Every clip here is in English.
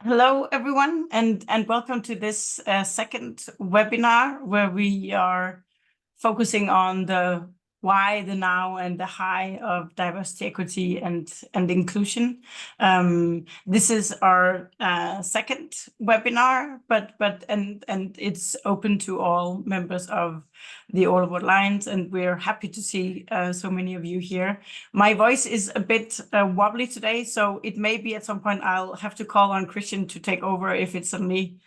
Hello, everyone, and welcome to this second webinar where we are focusing on the why, the now, and the high of diversity, equity, and inclusion. This is our second webinar, but it's open to all members of the All Aboard Alliance, and we're happy to see so many of you here. My voice is a bit wobbly today, so it may be at some point I'll have to call on Christian to take over if it suddenly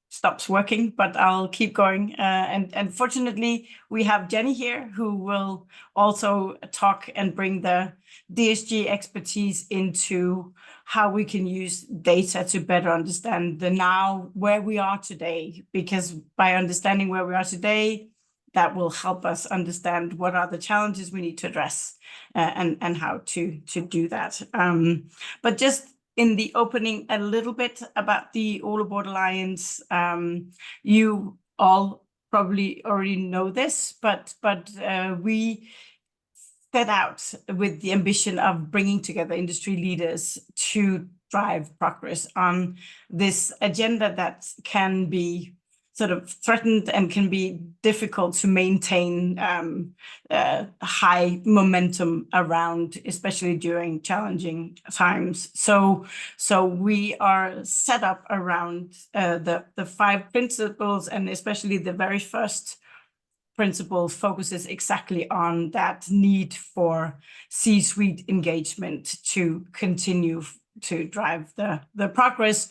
stops working, but I'll keep going. And fortunately, we have Jenny here who will also talk and bring the DSG expertise into how we can use data to better understand the now, where we are today, because by understanding where we are today, that will help us understand what are the challenges we need to address and how to do that. But just in the opening a little bit about the All Aboard Alliance. You all probably already know this, but we set out with the ambition of bringing together industry leaders to drive progress on this agenda that can be sort of threatened and can be difficult to maintain high momentum around, especially during challenging times. So we are set up around the 5 principles, and especially the very first principle focuses exactly on that need for C-suite engagement to continue to drive the progress.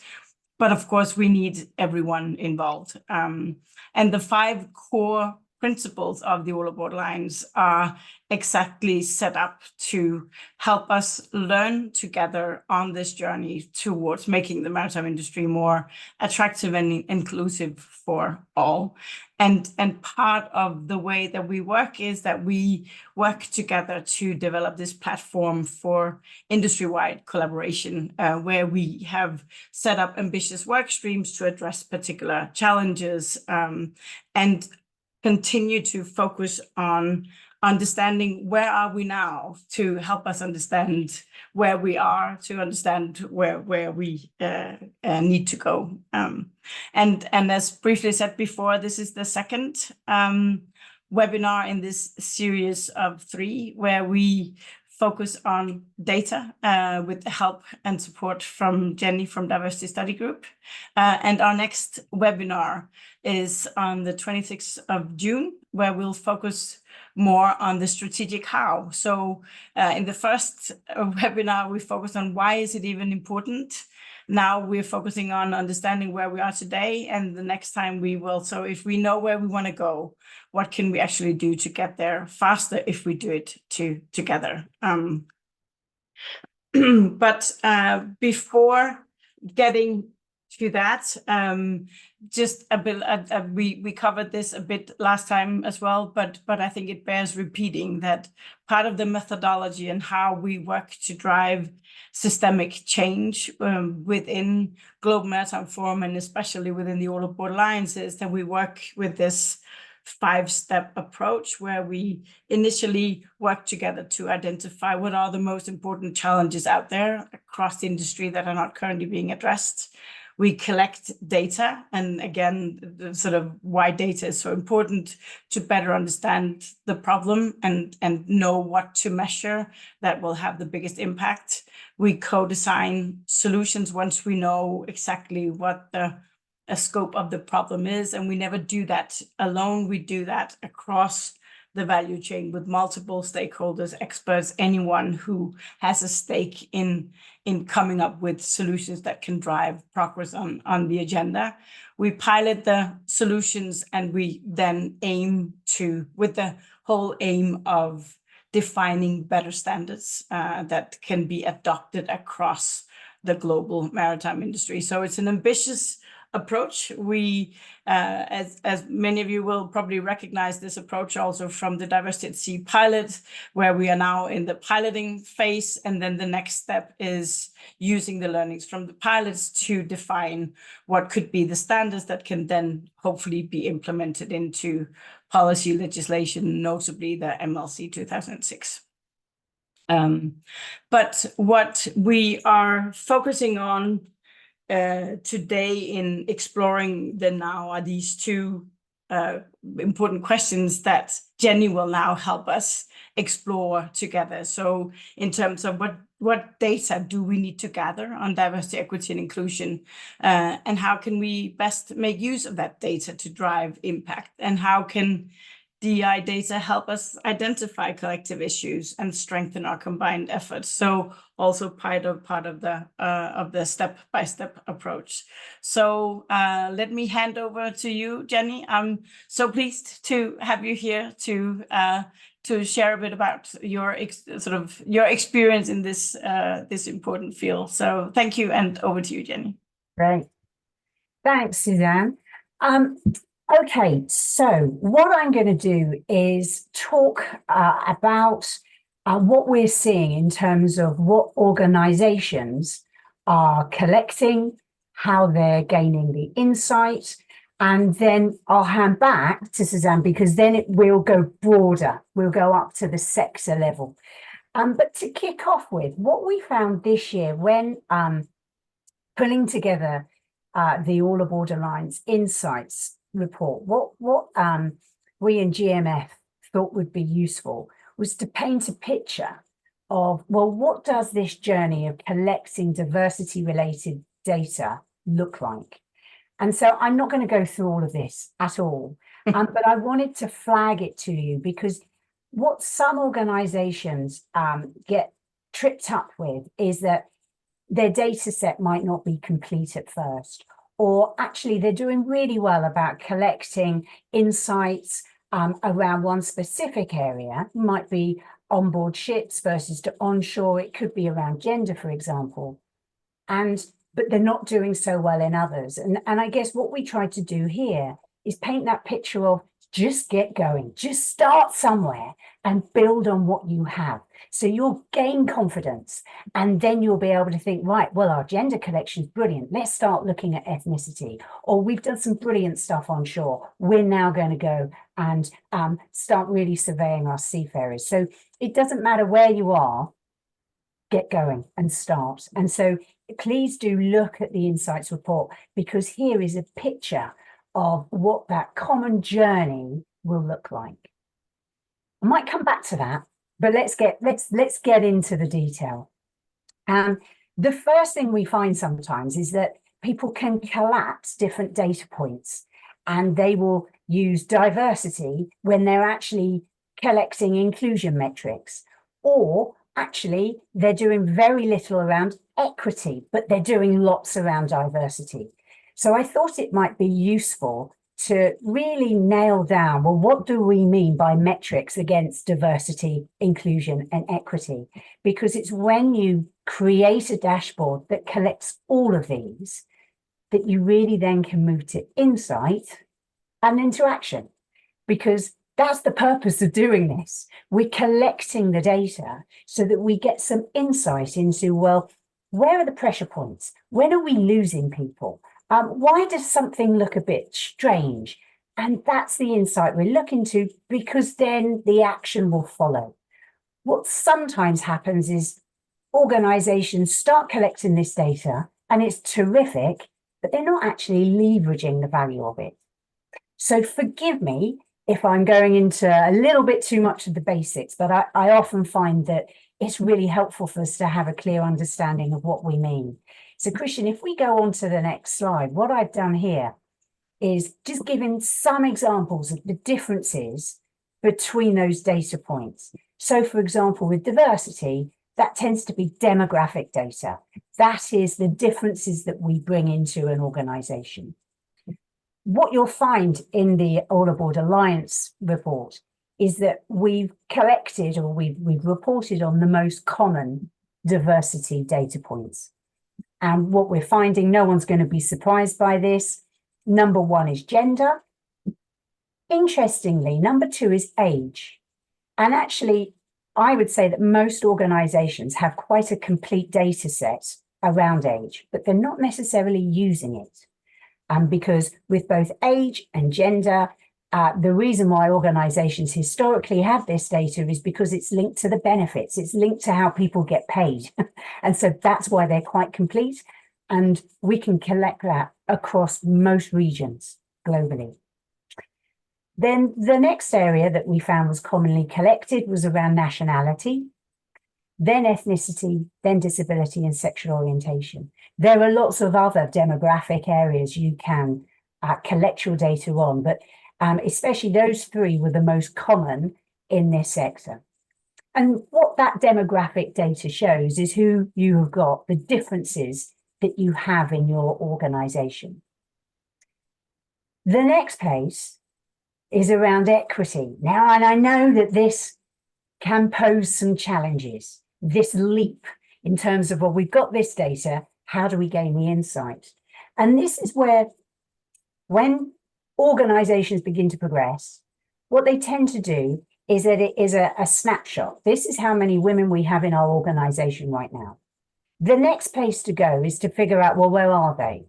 But of course, we need everyone involved. And the 5 core principles of the All Aboard Alliance are exactly set up to help us learn together on this journey towards making the maritime industry more attractive and inclusive for all. And part of the way that we work is that we work together to develop this platform for industry-wide collaboration, where we have set up ambitious work streams to address particular challenges and continue to focus on understanding where are we now to help us understand where we are, to understand where we need to go. And as briefly said before, this is the second webinar in this series of 3, where we focus on data with the help and support from Jenny from Diversity Study Group. And our next webinar is on the 26th of June, where we'll focus more on the strategic how. So in the first webinar, we focused on why is it even important. Now we're focusing on understanding where we are today, and the next time we will. So if we know where we want to go, what can we actually do to get there faster if we do it together? But before getting to that, just a bit, we covered this a bit last time as well, but I think it bears repeating that part of the methodology and how we work to drive systemic change within Global Maritime Forum, and especially within the All Aboard Alliance, is that we work with this 5-step approach, where we initially work together to identify what are the most important challenges out there across the industry that are not currently being addressed. We collect data, and again, the sort of why data is so important to better understand the problem and know what to measure that will have the biggest impact. We co-design solutions once we know exactly what the scope of the problem is, and we never do that alone. We do that across the value chain with multiple stakeholders, experts, anyone who has a stake in coming up with solutions that can drive progress on the agenda. We pilot the solutions, and we then aim to, with the whole aim of defining better standards that can be adopted across the global maritime industry. So it's an ambitious approach. We, as many of you will probably recognize this approach also from the Diversity at Sea pilot, where we are now in the piloting phase. And then the next step is using the learnings from the pilots to define what could be the standards that can then hopefully be implemented into policy legislation, notably the MLC 2006. But what we are focusing on today in exploring the now are these two important questions that Jenny will now help us explore together. So in terms of what data do we need to gather on diversity, equity, and inclusion, and how can we best make use of that data to drive impact, and how can DEI data help us identify collective issues and strengthen our combined efforts. So also part of the step-by-step approach. So let me hand over to you, Jenny. I'm so pleased to have you here to share a bit about your experience in this this important field. So thank you, and over to you, Jenny. Great. Thanks, Suzanne. Okay, so what I'm going to do is talk about what we're seeing in terms of what organizations are collecting, how they're gaining the insight, and then I'll hand back to Suzanne, because then it will go broader. We'll go up to the sector level. But to kick off with, what we found this year when pulling together the All Aboard Alliance Insights report, what we in GMF thought would be useful was to paint a picture of, well, what does this journey of collecting diversity-related data look like? And so I'm not going to go through all of this at all, but I wanted to flag it to you, because what some organizations get tripped up with is that their data set might not be complete at first, or actually they're doing really well about collecting insights around one specific area. It might be onboard ships versus to onshore. It could be around gender, for example. But they're not doing so well in others. And I guess what we try to do here is paint that picture of just get going, just start somewhere and build on what you have. So you'll gain confidence, and then you'll be able to think, right, well, our gender collection is brilliant. Let's start looking at ethnicity. Or we've done some brilliant stuff on shore. We're now going to go and start really surveying our seafarers. So it doesn't matter where you are, get going and start. And so please do look at the Insights report, because here is a picture of what that common journey will look like. I might come back to that, but let's get into the detail. The first thing we find sometimes is that people can collapse different data points, and they will use diversity when they're actually collecting inclusion metrics, or actually they're doing very little around equity, but they're doing lots around diversity. So I thought it might be useful to really nail down, well, what do we mean by metrics against diversity, inclusion, and equity? Because it's when you create a dashboard that collects all of these that you really then can move to insight and into action, because that's the purpose of doing this. We're collecting the data so that we get some insight into, well, where are the pressure points? When are we losing people? Why does something look a bit strange? And that's the insight we're looking to, because then the action will follow. What sometimes happens is organizations start collecting this data and it's terrific, but they're not actually leveraging the value of it. So forgive me if I'm going into a little bit too much of the basics, but I often find that it's really helpful for us to have a clear understanding of what we mean. So Christian, if we go on to the next slide, what I've done here is just giving some examples of the differences between those data points. So for example, with diversity, that tends to be demographic data. That is the differences that we bring into an organization. What you'll find in the All Aboard Alliance report is that we've collected, or we've reported on the most common diversity data points. And what we're finding, no one's going to be surprised by this. Number one is gender. Interestingly, number two is age. And actually, I would say that most organizations have quite a complete data set around age, but they're not necessarily using it. Because with both age and gender, the reason why organizations historically have this data is because it's linked to the benefits. It's linked to how people get paid. And so that's why they're quite complete. And we can collect that across most regions globally. Then the next area that we found was commonly collected was around nationality, then ethnicity, then disability and sexual orientation. There are lots of other demographic areas you can collect your data on, but especially those three were the most common in this sector. And what that demographic data shows is who you have got, the differences that you have in your organization. The next piece is around equity. Now, and I know that this can pose some challenges, this leap in terms of, well, we've got this data, how do we gain the insight? And this is where, when organizations begin to progress, what they tend to do is that it is a snapshot. This is how many women we have in our organization right now. The next place to go is to figure out, well, where are they?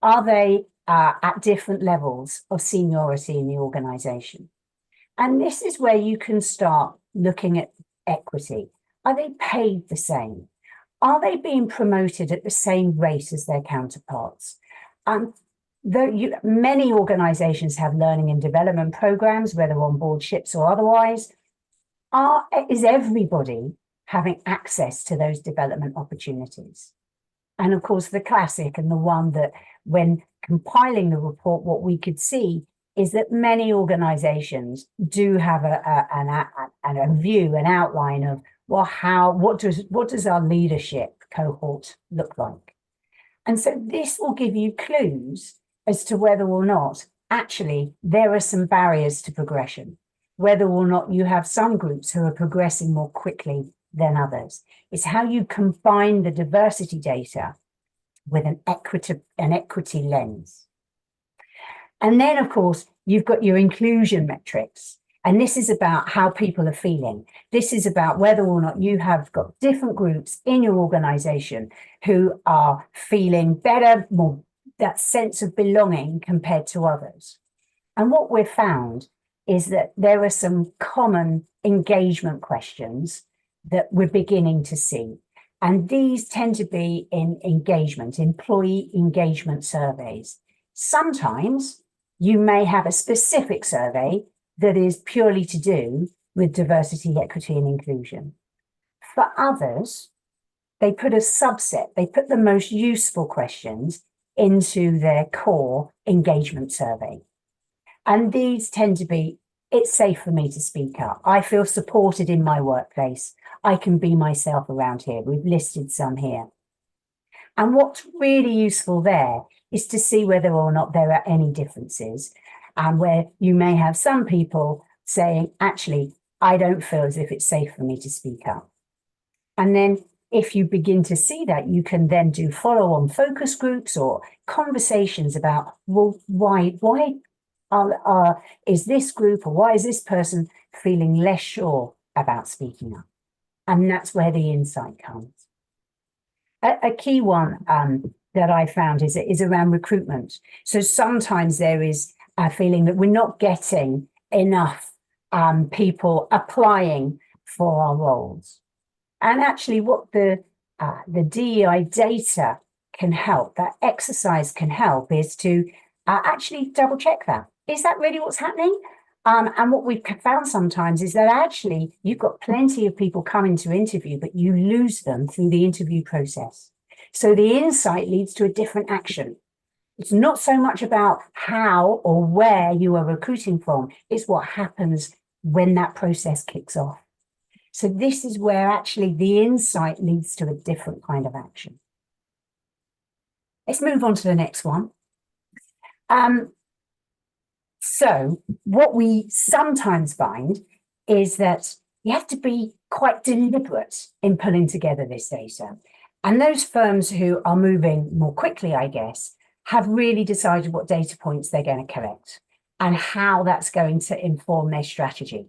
Are they at different levels of seniority in the organization? And this is where you can start looking at equity. Are they paid the same? Are they being promoted at the same rate as their counterparts? Many organizations have learning and development programs, whether on board ships or otherwise. Is everybody having access to those development opportunities? And of course, the classic and the one that when compiling the report, what we could see is that many organizations do have a view, an outline of, well, what does our leadership cohort look like? And so this will give you clues as to whether or not actually there are some barriers to progression, whether or not you have some groups who are progressing more quickly than others. It's how you combine the diversity data with an equity lens. And then, of course, you've got your inclusion metrics. And this is about how people are feeling. This is about whether or not you have got different groups in your organization who are feeling better, more that sense of belonging compared to others. And what we've found is that there are some common engagement questions that we're beginning to see. And these tend to be in employee engagement surveys. Sometimes you may have a specific survey that is purely to do with diversity, equity, and inclusion. For others, they put a subset, they put the most useful questions into their core engagement survey. And these tend to be, it's safe for me to speak up. I feel supported in my workplace. I can be myself around here. We've listed some here. And what's really useful there is to see whether or not there are any differences, and where you may have some people saying, actually, I don't feel as if it's safe for me to speak up. And then if you begin to see that, you can then do follow-on focus groups or conversations about, well, why is this group or why is this person feeling less sure about speaking up? And that's where the insight comes. A key one that I found is around recruitment. So sometimes there is a feeling that we're not getting enough people applying for our roles. And actually what the DEI data can help, that exercise can help, is to actually double check that. Is that really what's happening? And what we've found sometimes is that actually you've got plenty of people coming to interview, but you lose them through the interview process. So the insight leads to a different action. It's not so much about how or where you are recruiting from, it's what happens when that process kicks off. So this is where actually the insight leads to a different kind of action. Let's move on to the next one. So what we sometimes find is that you have to be quite deliberate in pulling together this data. And those firms who are moving more quickly, I guess, have really decided what data points they're going to collect and how that's going to inform their strategy.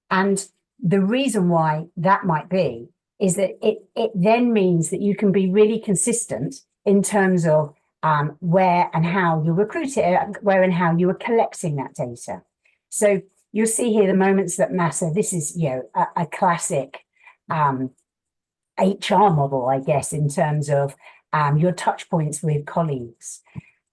And the reason why that might be is that it then means that you can be really consistent in terms of where and how you recruit it, where and how you are collecting that data. So you'll see here the moments that matter. This is, you know, a classic HR model, I guess, in terms of your touch points with colleagues.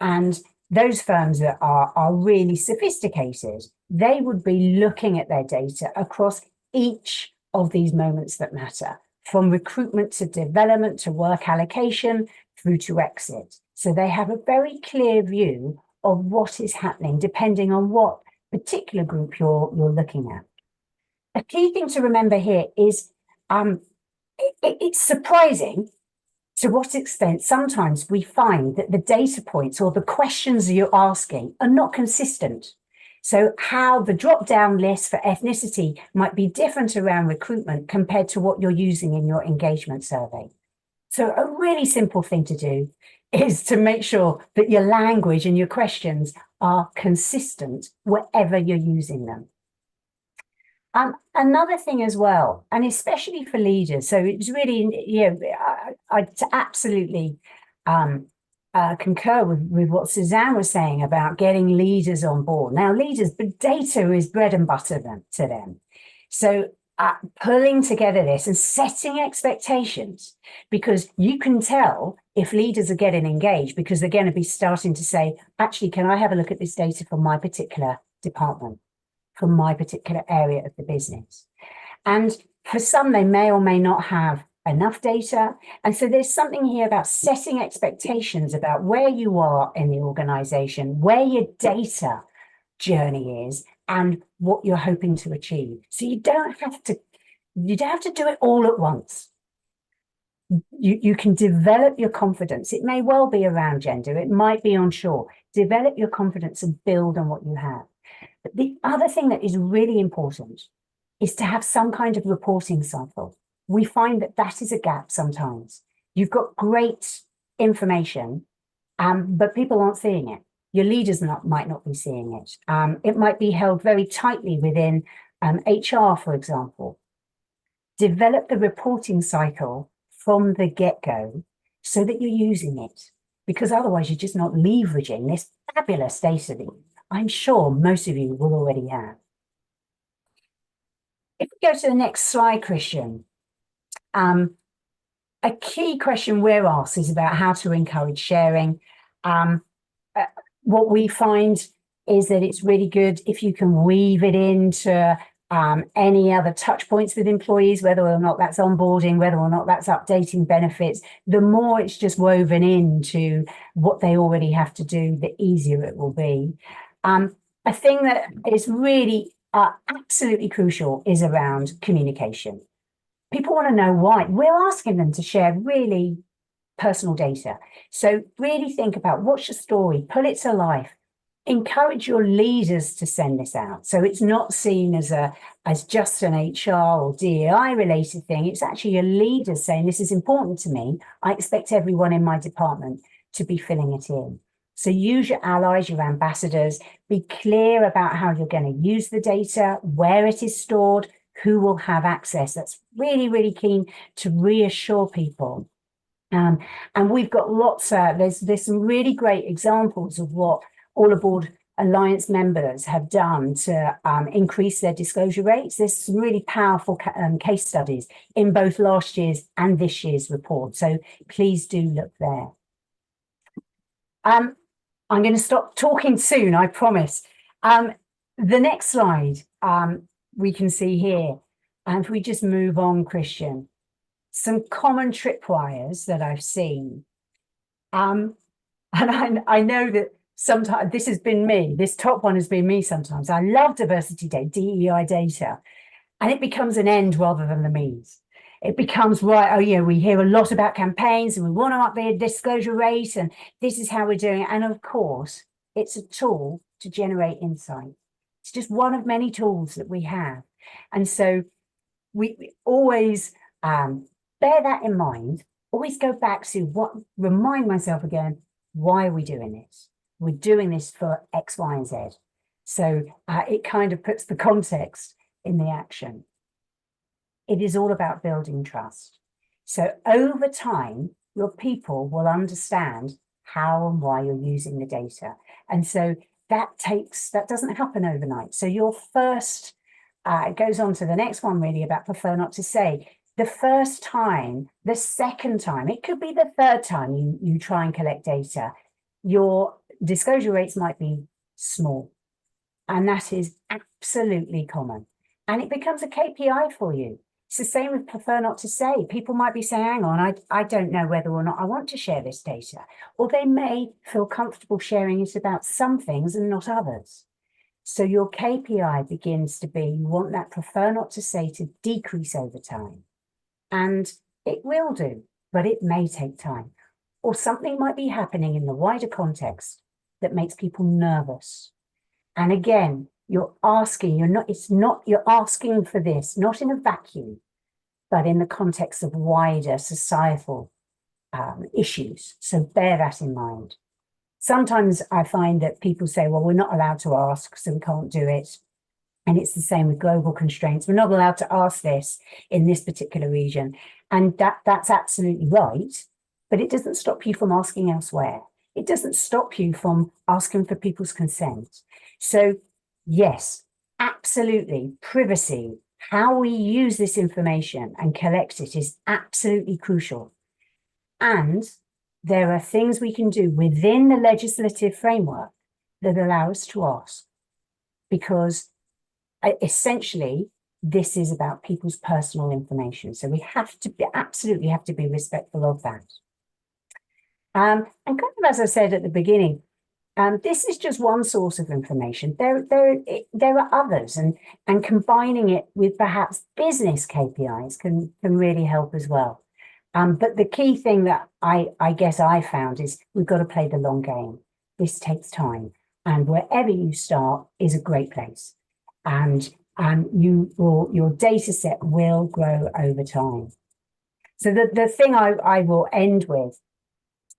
And those firms that are really sophisticated, they would be looking at their data across each of these moments that matter, from recruitment to development to work allocation through to exit. So they have a very clear view of what is happening depending on what particular group you're looking at. A key thing to remember here is it's surprising to what extent sometimes we find that the data points or the questions you're asking are not consistent. So how the drop-down list for ethnicity might be different around recruitment compared to what you're using in your engagement survey. So a really simple thing to do is to make sure that your language and your questions are consistent wherever you're using them. Another thing as well, and especially for leaders, so it's really, I absolutely concur with what Suzanne was saying about getting leaders on board. Now, leaders, but data is bread and butter to them. So pulling together this and setting expectations, because you can tell if leaders are getting engaged because they're going to be starting to say, actually, can I have a look at this data from my particular department, from my particular area of the business? And for some, they may or may not have enough data. And so there's something here about setting expectations about where you are in the organization, where your data journey is, and what you're hoping to achieve. So you don't have to do it all at once. You can develop your confidence. It may well be around gender. It might be onshore. Develop your confidence and build on what you have. But the other thing that is really important is to have some kind of reporting cycle. We find that is a gap sometimes. You've got great information, but people aren't seeing it. Your leaders might not be seeing it. It might be held very tightly within HR, for example. Develop the reporting cycle from the get-go so that you're using it, because otherwise you're just not leveraging this fabulous data that I'm sure most of you will already have. If we go to the next slide, Christian, a key question we're asked is about how to encourage sharing. What we find is that it's really good if you can weave it into any other touch points with employees, whether or not that's onboarding, whether or not that's updating benefits. The more it's just woven into what they already have to do, the easier it will be. A thing that is really absolutely crucial is around communication. People want to know why. We're asking them to share really personal data. So really think about what's your story, pull it to life, encourage your leaders to send this out. So it's not seen as just an HR or DEI related thing. It's actually your leaders saying, this is important to me. I expect everyone in my department to be filling it in. So use your allies, your ambassadors, be clear about how you're going to use the data, where it is stored, who will have access. That's really, really keen to reassure people. And we've got lots of, there's some really great examples of what All Aboard Alliance members have done to increase their disclosure rates. There's some really powerful case studies in both last year's and this year's report. So please do look there. I'm going to stop talking soon, I promise. The next slide we can see here, and if we just move on, Christian, some common tripwires that I've seen. And I know that sometimes this has been me, this top one has been me sometimes. I love diversity data, DEI data, and it becomes an end rather than the means. It becomes, right, oh yeah, we hear a lot about campaigns and we want to up their disclosure rate and this is how we're doing it. And of course, it's a tool to generate insight. It's just one of many tools that we have. And so we always bear that in mind, always go back to remind myself again, why are we doing this? We're doing this for X, Y, and Z. So it kind of puts the context in the action. It is all about building trust. So over time, your people will understand how and why you're using the data. And so that doesn't happen overnight. So your first, it goes on to the next one really about prefer not to say. the first time, the second time, it could be the third time you try and collect data, your disclosure rates might be small. And that is absolutely common. And it becomes a KPI for you. It's the same with prefer not to say. People might be saying, hang on, I don't know whether or not I want to share this data. Or they may feel comfortable sharing it about some things and not others. So your KPI begins to be, you want that prefer not to say to decrease over time. And it will do, but it may take time. Or something might be happening in the wider context that makes people nervous. And again, you're asking for this, not in a vacuum, but in the context of wider societal issues. So bear that in mind. Sometimes I find that people say, well, we're not allowed to ask, so we can't do it. And it's the same with global constraints. We're not allowed to ask this in this particular region. And that's absolutely right, but it doesn't stop you from asking elsewhere. It doesn't stop you from asking for people's consent. So yes, absolutely, privacy, how we use this information and collect it is absolutely crucial. And there are things we can do within the legislative framework that allow us to ask, because essentially this is about people's personal information. So we absolutely have to be respectful of that. And kind of as I said at the beginning, this is just one source of information. There are others, and combining it with perhaps business KPIs can really help as well. But the key thing that I guess I found is we've got to play the long game. This takes time, and wherever you start is a great place. And your data set will grow over time. So the thing I will end with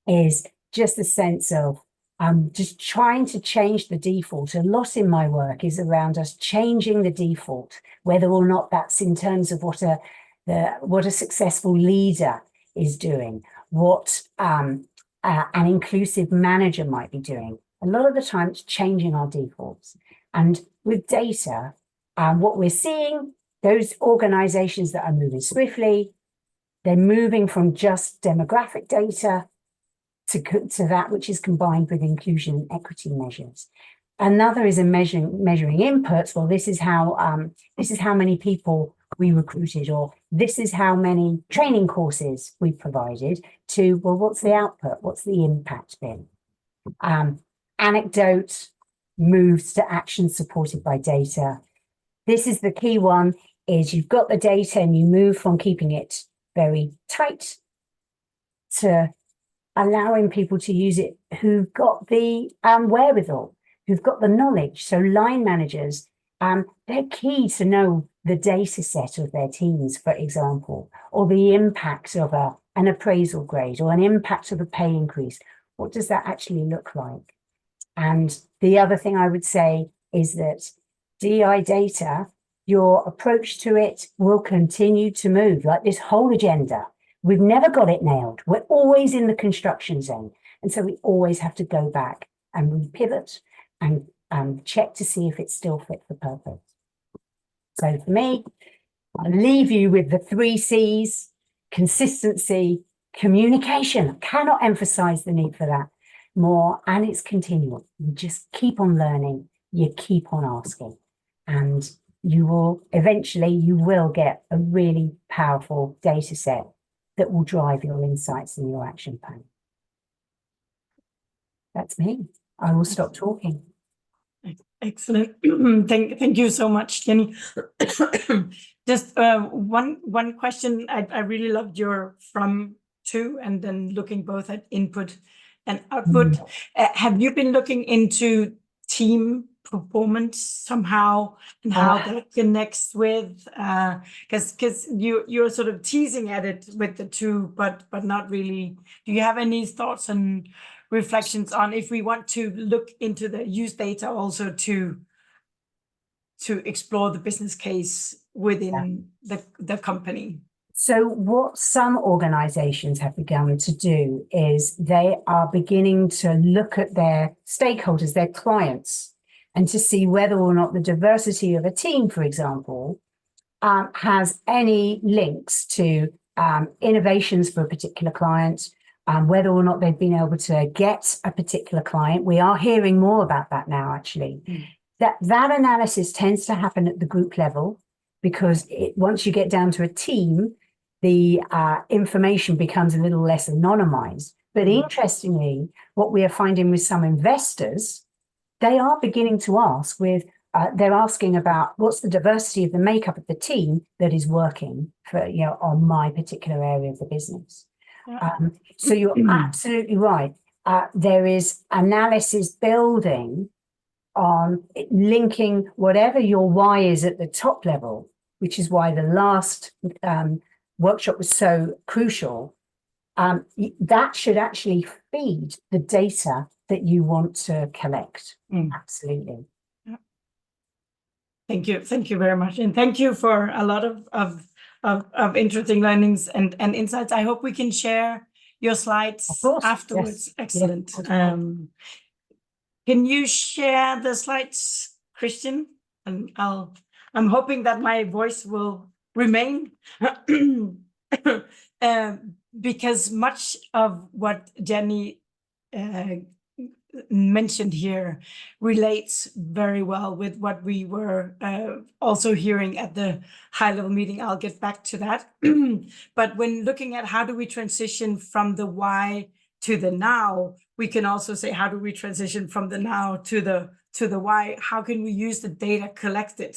is just a sense of just trying to change the default. A lot in my work is around us changing the default, whether or not that's in terms of what a successful leader is doing, what an inclusive manager might be doing. A lot of the time it's changing our defaults. And with data, what we're seeing, those organizations that are moving swiftly, they're moving from just demographic data to that which is combined with inclusion and equity measures. Another is measuring inputs. Well, this is how many people we recruited, or this is how many training courses we provided, to, well, what's the output? What's the impact been? Anecdote moves to action supported by data. This is the key one, is you've got the data and you move from keeping it very tight to allowing people to use it who've got the wherewithal, who've got the knowledge. So line managers, they're key to know the data set of their teams, for example, or the impact of an appraisal grade or an impact of a pay increase. What does that actually look like? And the other thing I would say is that DI data, your approach to it will continue to move, like this whole agenda. We've never got it nailed. We're always in the construction zone. And so we always have to go back and pivot and check to see if it's still fit for purpose. So for me, I'll leave you with the 3 C's: consistency, communication. I cannot emphasize the need for that more. And it's continual. You just keep on learning. You keep on asking. And you will get a really powerful data set that will drive your insights and your action plan. That's me. I will stop talking. Excellent. Thank you so much, Jenny. Just one question. I really loved your from to, and then looking both at input and output. Have you been looking into team performance somehow, and how that connects with, because you're sort of teasing at it with the two, but not really. Do you have any thoughts and reflections on if we want to look into the use data also to explore the business case within the company? So what some organizations have begun to do is they are beginning to look at their stakeholders, their clients, and to see whether or not the diversity of a team, for example, has any links to innovations for a particular client, whether or not they've been able to get a particular client. We are hearing more about that now, actually. That analysis tends to happen at the group level, because once you get down to a team, the information becomes a little less anonymized. But interestingly, what we are finding with some investors, they are beginning to ask they're asking about what's the diversity of the makeup of the team that is working for, on my particular area of the business. So you're absolutely right. There is analysis building on linking whatever your why is at the top level, which is why the last workshop was so crucial. That should actually feed the data that you want to collect. Absolutely. Thank you very much, and thank you for a lot of interesting learnings and insights. I hope we can share your slides afterwards. Yes. Excellent. Yes, can you share the slides, Christian? And I'm hoping that my voice will remain, because much of what Jenny mentioned here relates very well with what we were also hearing at the high-level meeting. I'll get back to that. But when looking at how do we transition from the why to the now, we can also say, how do we transition from the now to the why? How can we use the data collected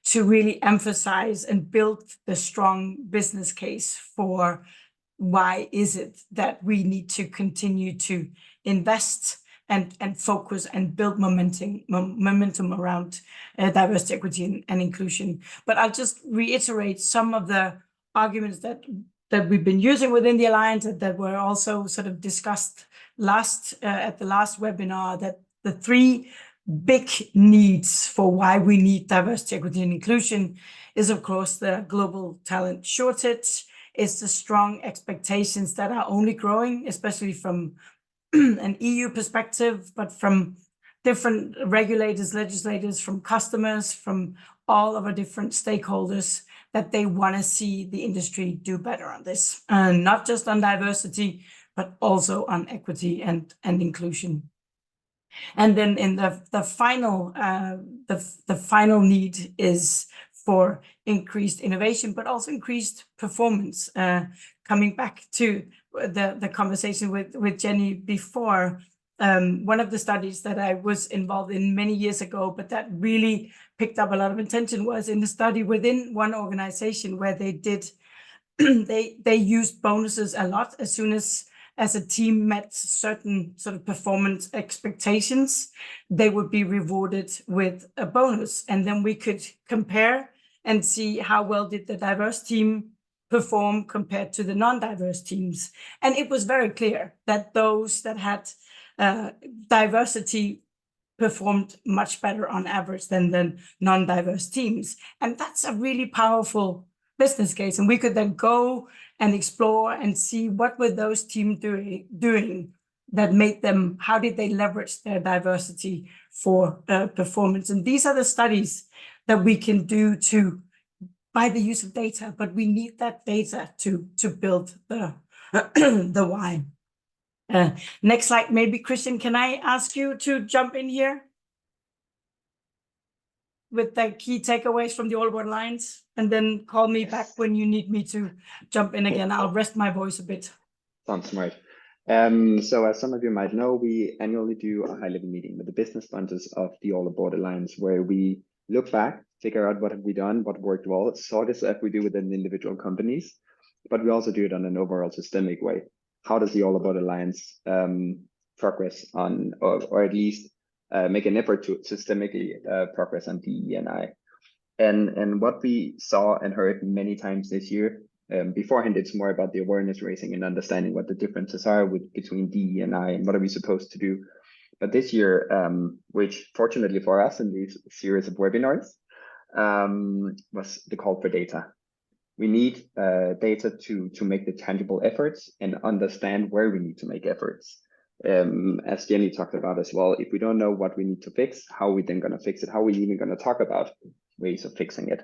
to really emphasize and build the strong business case for why is it that we need to continue to invest and focus and build momentum around diversity, equity, and inclusion. But I'll just reiterate some of the arguments that we've been using within the Alliance, that were also sort of discussed at the last webinar, that the three big needs for why we need diversity, equity, and inclusion is, of course, the global talent shortage, is the strong expectations that are only growing, especially from an EU perspective, but from different regulators, legislators, from customers, from all of our different stakeholders, that they want to see the industry do better on this, and not just on diversity, but also on equity and inclusion. And then in the final need is for increased innovation, but also increased performance. Coming back to the conversation with Jenny before, one of the studies that I was involved in many years ago, but that really picked up a lot of attention, was in the study within one organization where they did, they used bonuses a lot as soon as a team met certain sort of performance expectations, they would be rewarded with a bonus. And then we could compare and see how well did the diverse team perform compared to the non-diverse teams. And it was very clear that those that had diversity performed much better on average than the non-diverse teams. And that's a really powerful business case. And we could then go and explore and see what were those teams doing that made them, how did they leverage their diversity for performance? And these are the studies that we can do by the use of data, but we need that data to build the why. Next slide, maybe. Christian, can I ask you to jump in here with the key takeaways from the All Aboard Alliance, and then call me back when you need me to jump in again. I'll rest my voice a bit. Sounds smart. So as some of you might know, we annually do a high-level meeting with the business sponsors of the All Aboard Alliance, where we look back, figure out what have we done, what worked well, sort of stuff we do within individual companies, but we also do it on an overall systemic way. How does the All Aboard Alliance progress on, or at least make an effort to systemically progress on DE&I? And what we saw and heard many times this year, beforehand, it's more about the awareness raising and understanding what the differences are between DE&I and what are we supposed to do. But this year, which fortunately for us in these series of webinars, was the call for data. We need data to make the tangible efforts and understand where we need to make efforts. As Jenny talked about as well, if we don't know what we need to fix, how are we then going to fix it? How are we even going to talk about ways of fixing it?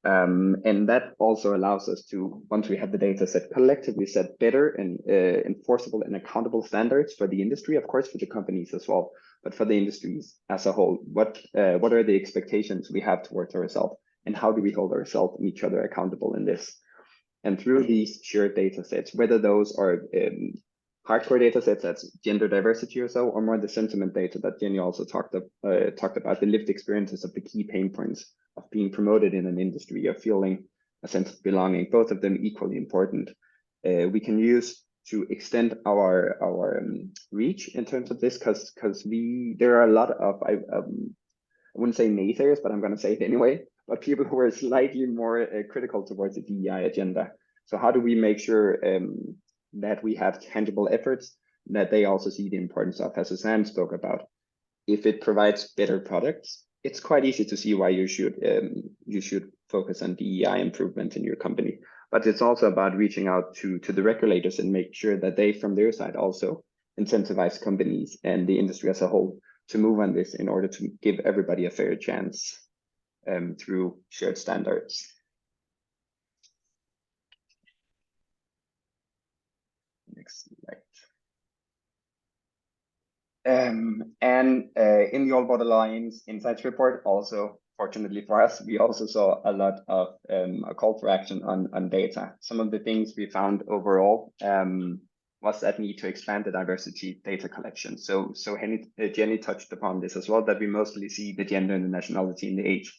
And that also allows us to, once we have the data set, collectively set better and enforceable and accountable standards for the industry, of course, for the companies as well, but for the industries as a whole. What are the expectations we have towards ourselves, and how do we hold ourselves and each other accountable in this? And through these shared data sets, whether those are hardcore data sets, that's gender diversity or so, or more the sentiment data that Jenny also talked about, the lived experiences of the key pain points of being promoted in an industry, of feeling a sense of belonging, both of them equally important. We can use to extend our reach in terms of this, because there are a lot of, I wouldn't say naysayers, but I'm going to say it anyway, but people who are slightly more critical towards the DEI agenda. So how do we make sure that we have tangible efforts that they also see the importance of, as Suzanne spoke about? If it provides better products, it's quite easy to see why you should focus on DEI improvement in your company. But it's also about reaching out to the regulators and make sure that they, from their side, also incentivize companies and the industry as a whole to move on this in order to give everybody a fair chance through shared standards. Next slide. And in the All Board Alliance Insights report, also fortunately for us, we also saw a lot of a call for action on data. Some of the things we found overall was that need to expand the diversity data collection. So Jenny touched upon this as well, that we mostly see the gender and the nationality and the age.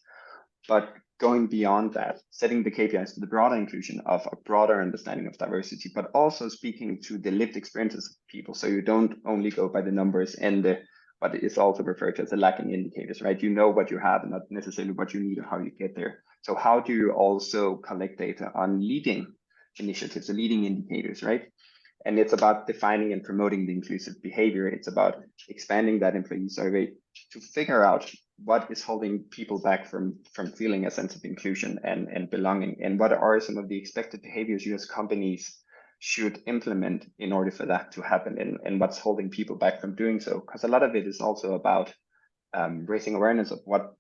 But going beyond that, setting the KPIs for the broader inclusion of a broader understanding of diversity, but also speaking to the lived experiences of people. So you don't only go by the numbers and what is also referred to as the lacking indicators, right? You know what you have and not necessarily what you need or how you get there. So how do you also collect data on leading initiatives, the leading indicators, right? And it's about defining and promoting the inclusive behavior. It's about expanding that employee survey to figure out what is holding people back from feeling a sense of inclusion and belonging, and what are some of the expected behaviors you as companies should implement in order for that to happen, and what's holding people back from doing so. Because a lot of it is also about raising awareness of what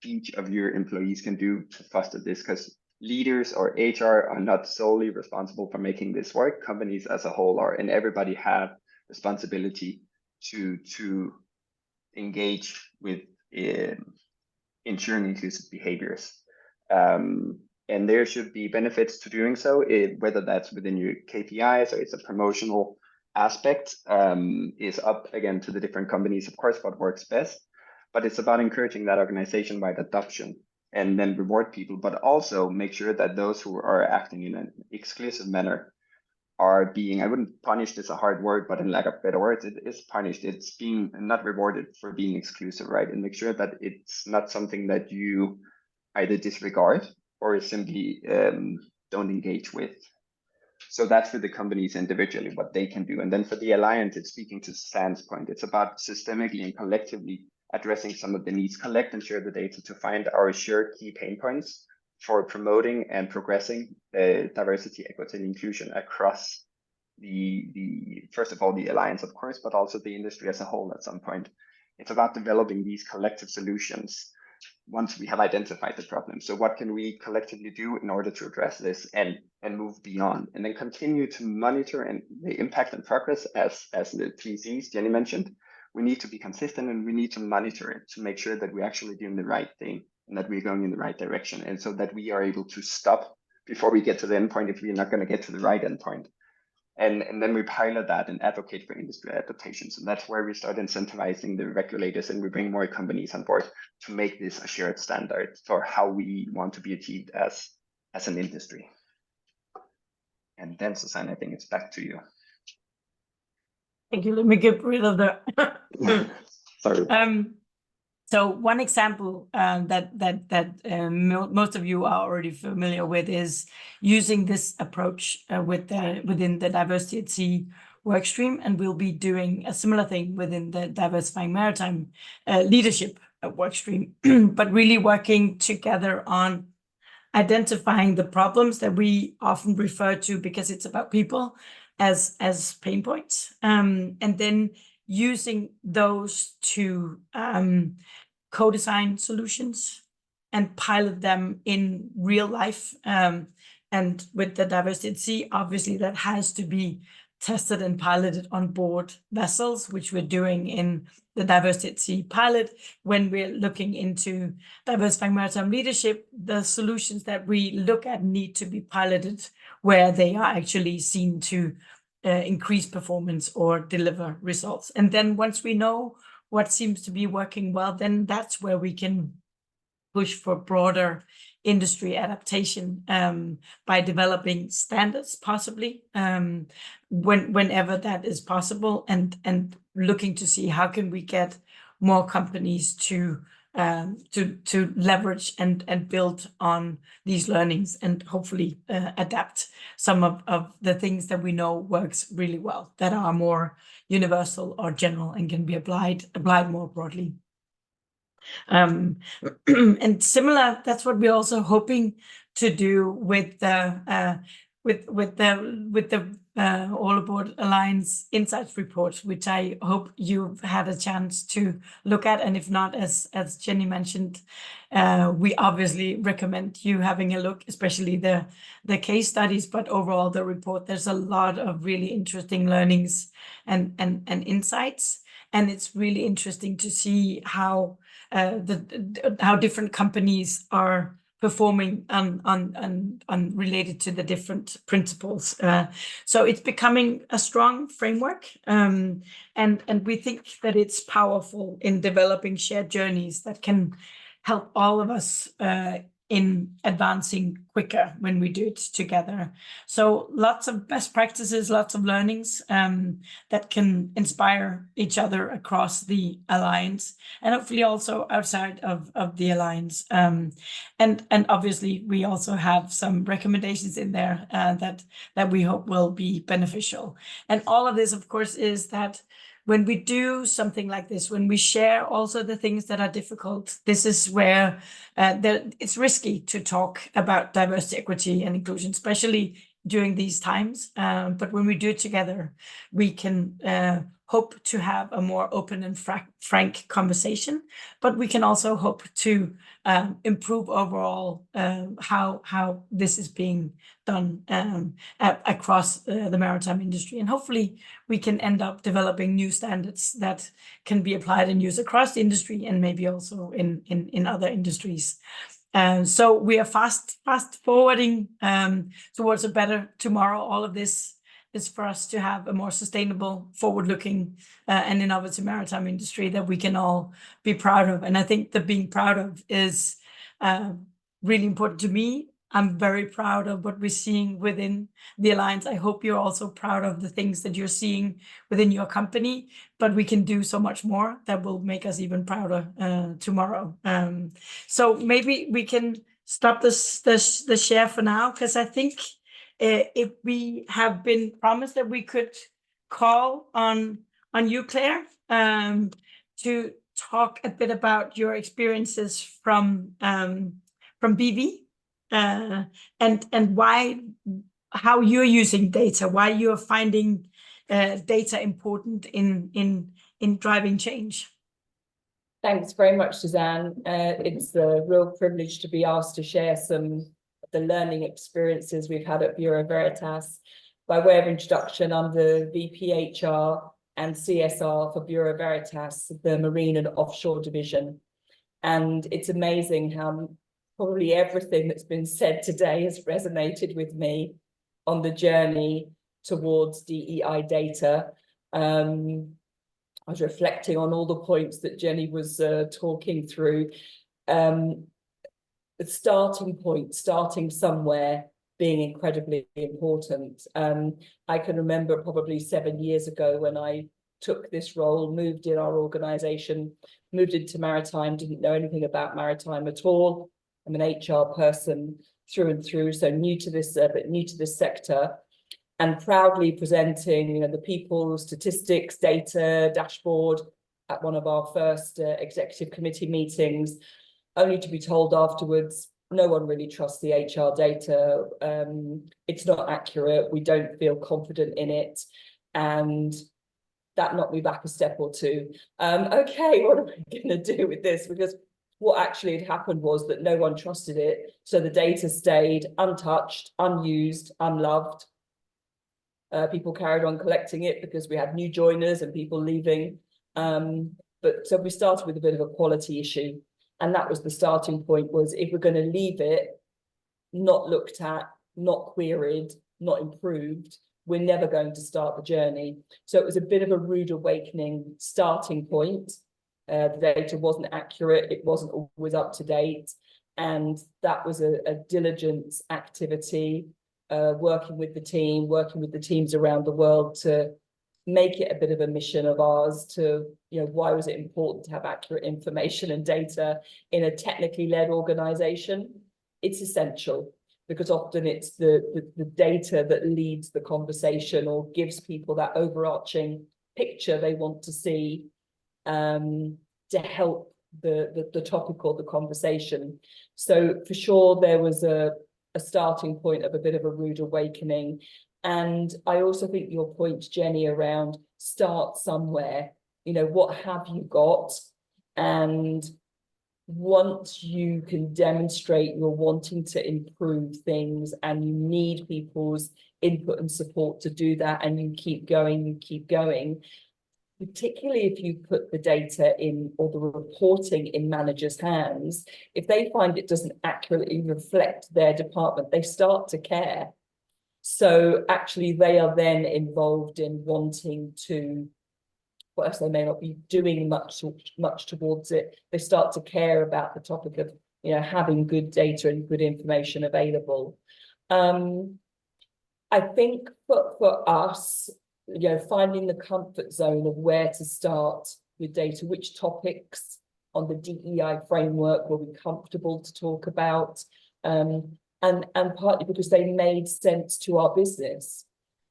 each of your employees can do to foster this, because leaders or HR are not solely responsible for making this work. Companies as a whole are, and everybody have responsibility to engage with ensuring inclusive behaviors. And there should be benefits to doing so, whether that's within your KPIs or it's a promotional aspect, is up again to the different companies, of course, what works best. But it's about encouraging that organization-wide adoption and then reward people, but also make sure that those who are acting in an exclusive manner are being, I wouldn't punish this a hard word, but in lack of better words, it is punished. It's being not rewarded for being exclusive, right? And make sure that it's not something that you either disregard or simply don't engage with. So that's for the companies individually, what they can do. And then for the Alliance, it's speaking to Suzanne's point. It's about systemically and collectively addressing some of the needs, collect and share the data to find our shared key pain points for promoting and progressing diversity, equity, and inclusion across the first of all, the Alliance, of course, but also the industry as a whole at some point. It's about developing these collective solutions once we have identified the problem. So what can we collectively do in order to address this and move beyond, and then continue to monitor and the impact and progress as the 3Cs Jenny mentioned. We need to be consistent and we need to monitor it to make sure that we're actually doing the right thing and that we're going in the right direction, and so that we are able to stop before we get to the endpoint if we're not going to get to the right endpoint. And then we pilot that and advocate for industry adaptations. And that's where we start incentivizing the regulators, and we bring more companies on board to make this a shared standard for how we want to be achieved as an industry. And then, Suzanne, I think it's back to you. Thank you. Let me get rid of the. Sorry. So one example that most of you are already familiar with is using this approach within the diversity at sea workstream, and we'll be doing a similar thing within the diversifying maritime leadership workstream, but really working together on identifying the problems that we often refer to, because it's about people, as pain points, and then using those to co-design solutions and pilot them in real life. And with the diversity at sea, obviously that has to be tested and piloted on board vessels, which we're doing in the diversity at sea pilot. When we're looking into diversifying maritime leadership, the solutions that we look at need to be piloted where they are actually seen to increase performance or deliver results. And then once we know what seems to be working well, then that's where we can push for broader industry adaptation by developing standards, possibly whenever that is possible, and looking to see how can we get more companies to leverage and build on these learnings, and hopefully adapt some of the things that we know works really well, that are more universal or general and can be applied more broadly. And similar, that's what we're also hoping to do with the All Aboard Alliance Insights report, which I hope you've had a chance to look at. And if not, as Jenny mentioned, we obviously recommend you having a look, especially the case studies, but overall the report. There's a lot of really interesting learnings and insights, and it's really interesting to see how how different companies are performing on related to the different principles. So it's becoming a strong framework, and we think that it's powerful in developing shared journeys that can help all of us in advancing quicker when we do it together. So lots of best practices, lots of learnings that can inspire each other across the alliance, and hopefully also outside of the alliance. And obviously we also have some recommendations in there that we hope will be beneficial. And all of this, of course, is that when we do something like this, when we share also the things that are difficult, this is where it's risky to talk about diversity, equity, and inclusion, especially during these times. But when we do it together, we can hope to have a more open and frank conversation. But we can also hope to improve overall how this is being done across the maritime industry. And hopefully we can end up developing new standards that can be applied and used across the industry, and maybe also in other industries. So we are fast forwarding towards a better tomorrow. All of this is for us to have a more sustainable, forward-looking and innovative maritime industry that we can all be proud of. And I think the being proud of is really important to me. I'm very proud of what we're seeing within the Alliance. I hope you're also proud of the things that you're seeing within your company, but we can do so much more that will make us even prouder tomorrow. So maybe we can stop the share for now, because I think if we have been promised that we could call on you, Claire, to talk a bit about your experiences from BV. And how you're using data, why you're finding data important in driving change. Thanks very much, Suzanne. It's a real privilege to be asked to share some of the learning experiences we've had at Bureau Veritas. By way of introduction, I'm the VP HR and CSR for Bureau Veritas, the Marine and Offshore Division. And it's amazing how probably everything that's been said today has resonated with me on the journey towards DEI data. I was reflecting on all the points that Jenny was talking through. The starting point, starting somewhere, being incredibly important. I can remember probably 7 years ago when I took this role, moved in our organization, moved into Maritime, didn't know anything about Maritime at all. I'm an HR person through and through, so new to this, but new to this sector, and proudly presenting, the people, statistics, data, dashboard at one of our first executive committee meetings, only to be told afterwards, no one really trusts the HR data. It's not accurate. We don't feel confident in it, and that knocked me back a step or two. Okay, what am I going to do with this? Because what actually had happened was that no one trusted it. So the data stayed untouched, unused, unloved. People carried on collecting it because we had new joiners and people leaving. But so we started with a bit of a quality issue. And that was the starting point, was if we're going to leave it not looked at, not queried, not improved, we're never going to start the journey. So it was a bit of a rude awakening starting point. The data wasn't accurate, it wasn't always up to date. And that was a diligence activity, working with the team, working with the teams around the world to make it a bit of a mission of ours to, why was it important to have accurate information and data in a technically led organization? It's essential, because often it's the data that leads the conversation or gives people that overarching picture they want to see, to help the topic or the conversation. So for sure, there was a starting point of a bit of a rude awakening. And I also think your point, Jenny, around start somewhere, what have you got? And once you can demonstrate you're wanting to improve things and you need people's input and support to do that, and you keep going, particularly if you put the data in or the reporting in managers' hands, if they find it doesn't accurately reflect their department, they start to care. So actually they are then involved in wanting to, whilst they may not be doing much towards it, they start to care about the topic of, having good data and good information available. I think for us, finding the comfort zone of where to start with data, which topics on the DEI framework were we comfortable to talk about, and partly because they made sense to our business.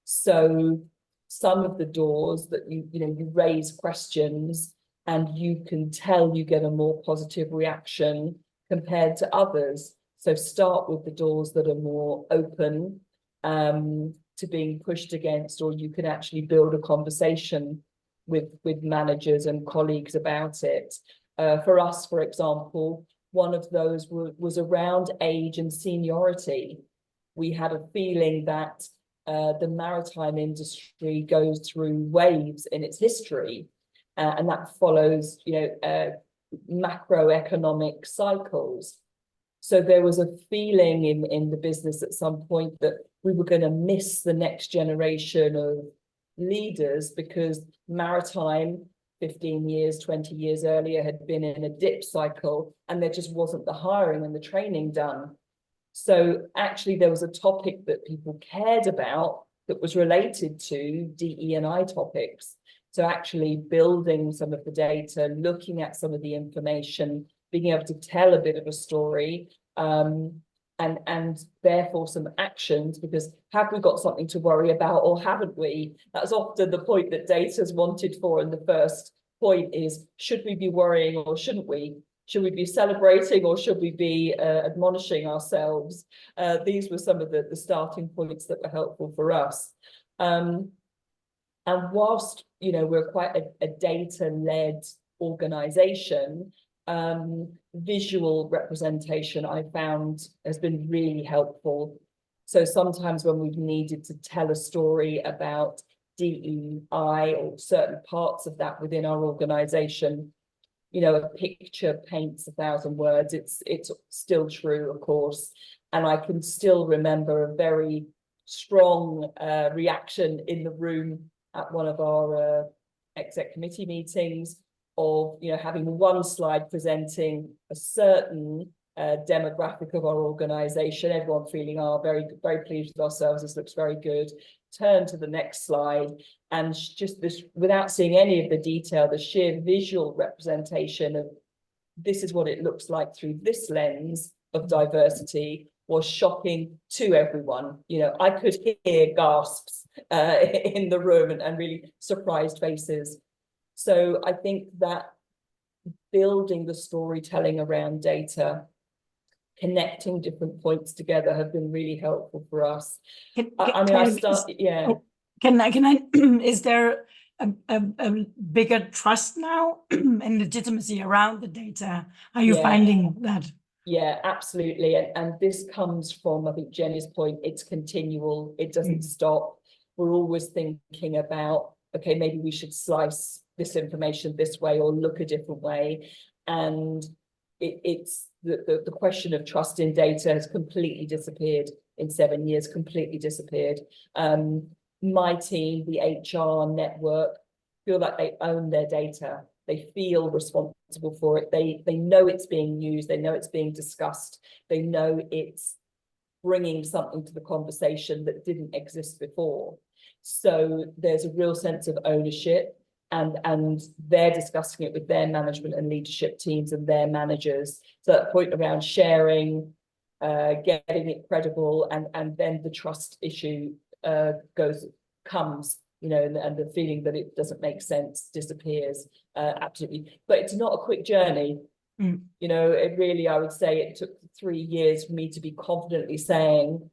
So some of the doors that you raise questions and you can tell you get a more positive reaction compared to others. So start with the doors that are more open to being pushed against, or you can actually build a conversation with managers and colleagues about it. For us, for example, one of those was around age and seniority. We had a feeling that the maritime industry goes through waves in its history, and that follows, macroeconomic cycles. So there was a feeling in the business at some point that we were going to miss the next generation of leaders, because maritime 15 years, 20 years earlier had been in a dip cycle, and there just wasn't the hiring and the training done. So actually there was a topic that people cared about that was related to DE&I topics. So actually building some of the data, looking at some of the information, being able to tell a bit of a story, and therefore some actions, because have we got something to worry about or haven't we? That's often the point that data's wanted for, and the first point is, should we be worrying or shouldn't we? Should we be celebrating or should we be admonishing ourselves? These were some of the starting points that were helpful for us. And whilst, we're quite a data-led organization, visual representation I found has been really helpful. So sometimes when we've needed to tell a story about DEI or certain parts of that within our organization, a picture paints 1,000 words. It's still true, of course. And I can still remember a very strong reaction in the room at one of our exec committee meetings of, having one slide presenting a certain demographic of our organization, everyone feeling, very, very pleased with ourselves, this looks very good. Turn to the next slide, and just this, without seeing any of the detail, the sheer visual representation of this is what it looks like through this lens of diversity was shocking to everyone. I could hear gasps in the room and really surprised faces. So I think that building the storytelling around data, connecting different points together have been really helpful for us. Is there a bigger trust now and legitimacy around the data. Are you finding that? Yeah, absolutely. And this comes from, I think, Jenny's point, it's continual, it doesn't stop. We're always thinking about, okay, maybe we should slice this information this way or look a different way. And it's the question of trust in data has completely disappeared in 7 years, completely disappeared. My team, the HR network, feel like they own their data. They feel responsible for it. They know it's being used. They know it's being discussed. They know it's bringing something to the conversation that didn't exist before. So there's a real sense of ownership, and they're discussing it with their management and leadership teams and their managers. So that point around sharing, getting it credible, and then the trust issue comes. You know, and the feeling that it doesn't make sense disappears, absolutely. But it's not a quick journey. You know, it really, I would say it took 3 years for me to be confidently saying,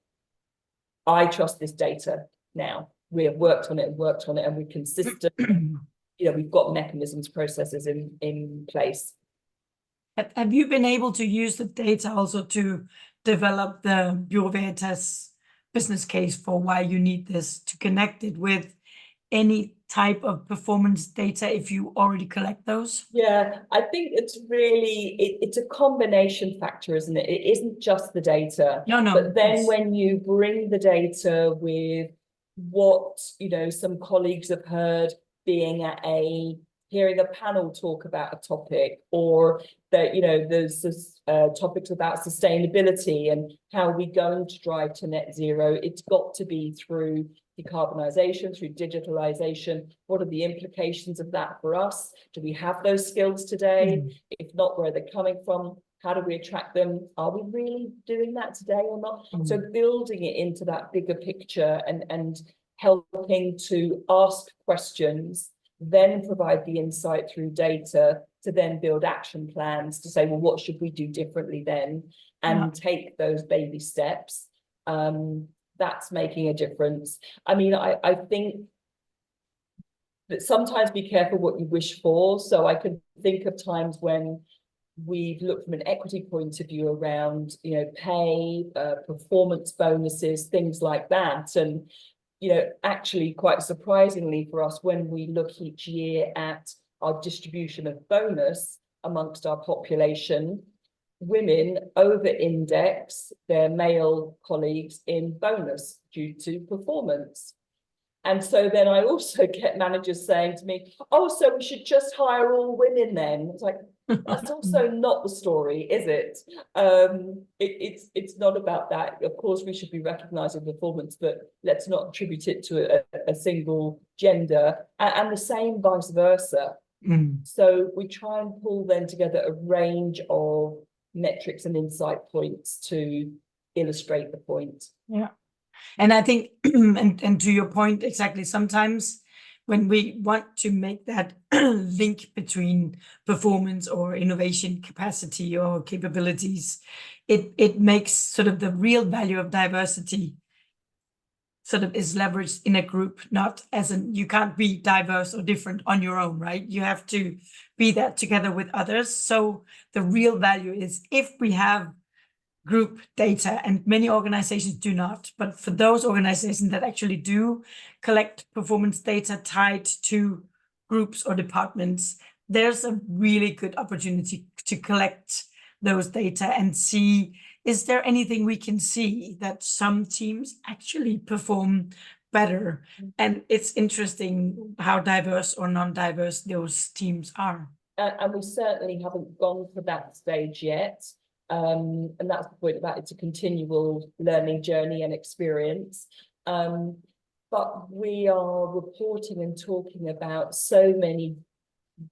I trust this data now. We have worked on it and we're consistent. You know, we've got mechanisms, processes in place. Have you been able to use the data also to develop the Bureau Veritas business case for why you need this, to connect it with any type of performance data if you already collect those? Yeah, I think it's really, it's a combination factor, isn't it? It isn't just the data. No, But then yes. when you bring the data with what, you know, some colleagues have heard being at hearing a panel talk about a topic, or that, you know, there's this topics about sustainability and how we're going to drive to net zero. It's got to be through decarbonisation, through digitalisation. What are the implications of that for us? Do we have those skills today? If not, where are they coming from? How do we attract them? Are we really doing that today or not? So building it into that bigger picture and helping to ask questions, then provide the insight through data to then build action plans to say, well, what should we do differently then? And take those baby steps. That's making a difference. I mean, I think that sometimes be careful what you wish for. So I can think of times when we've looked from an equity point of view around, you know, pay, performance bonuses, things like that. And, you know, actually quite surprisingly for us, when we look each year at our distribution of bonus amongst our population, women over-index their male colleagues in bonus due to performance. And so then I also get managers saying to me, oh, so we should just hire all women then. It's like, that's also not the story, is it? It's not about that. Of course, we should be recognising performance, but let's not attribute it to a single gender, and the same vice versa. So we try and pull then together a range of metrics and insight points to illustrate the point. Yeah. And I think, and to your point, exactly, sometimes when we want to make that link between performance or innovation capacity or capabilities, it makes sort of the real value of diversity sort of is leveraged in a group, not as you can't be diverse or different on your own, right? You have to be that together with others. So the real value is if we have group data, and many organizations do not, but for those organizations that actually do collect performance data tied to groups or departments, there's a really good opportunity to collect those data and see, is there anything we can see that some teams actually perform better? And it's interesting how diverse or non-diverse those teams are. And we certainly haven't gone for that stage yet. And that's the point about it's a continual learning journey and experience. But we are reporting and talking about so many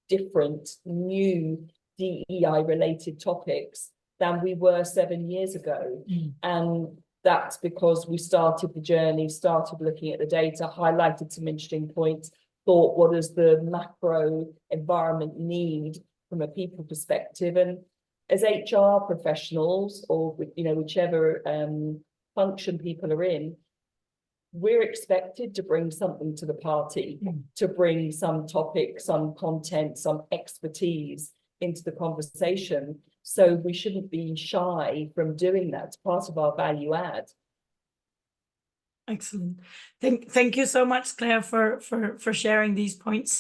different new DEI related topics than we were 7 years ago. And that's because we started the journey, started looking at the data, highlighted some interesting points, thought, what does the macro environment need from a people perspective? And as HR professionals, or, you know, whichever function people are in, we're expected to bring something to the party, to bring some topic, some content, some expertise into the conversation. So we shouldn't be shy from doing that. It's part of our value add. Excellent. Thank you so much, Claire, for sharing these points.